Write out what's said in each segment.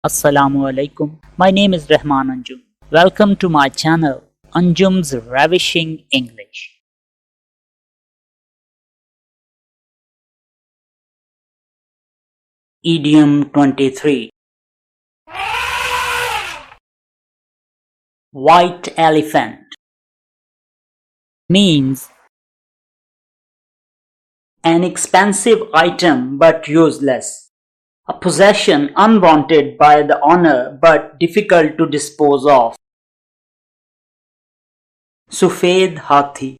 Assalamu alaikum. My name is Rahman Anjum. Welcome to my channel, Anjum's Ravishing English. Idiom 23. White elephant means an expensive item but useless, a possession unwanted by the owner but difficult to dispose of. सफेद हाथी,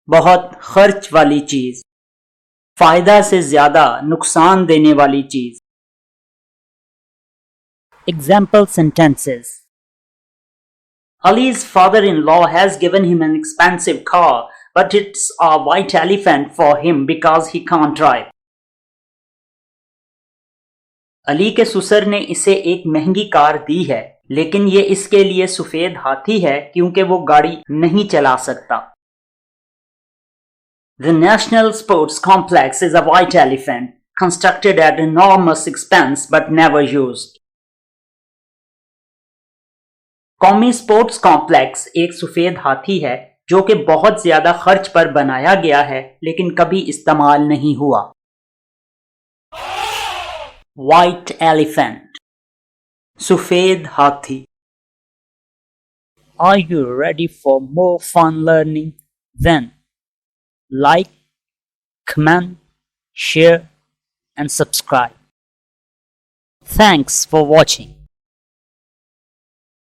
बहुत खर्च वाली चीज, फायदा से ज्यादा नुकसान देने वाली चीज. Example sentences. Ali's father-in-law has given him an expensive car, but it's a white elephant for him because he can't drive. Ali के ससुर ने इसे एक महंगी कार दी है, लेकिन ये इसके लिए सफेद हाथी है क्योंकि वो गाड़ी नहीं चला सकता. The National Sports Complex is a white elephant, constructed at enormous expense but never used. कौमी स्पोर्ट्स कॉम्प्लेक्स एक सफेद हाथी है जो कि बहुत ज्यादा खर्च पर बनाया गया है लेकिन कभी इस्तेमाल नहीं हुआ. White elephant, सफेद हाथी. Are you ready for more fun learning? Then like, comment, share and subscribe. Thanks for watching.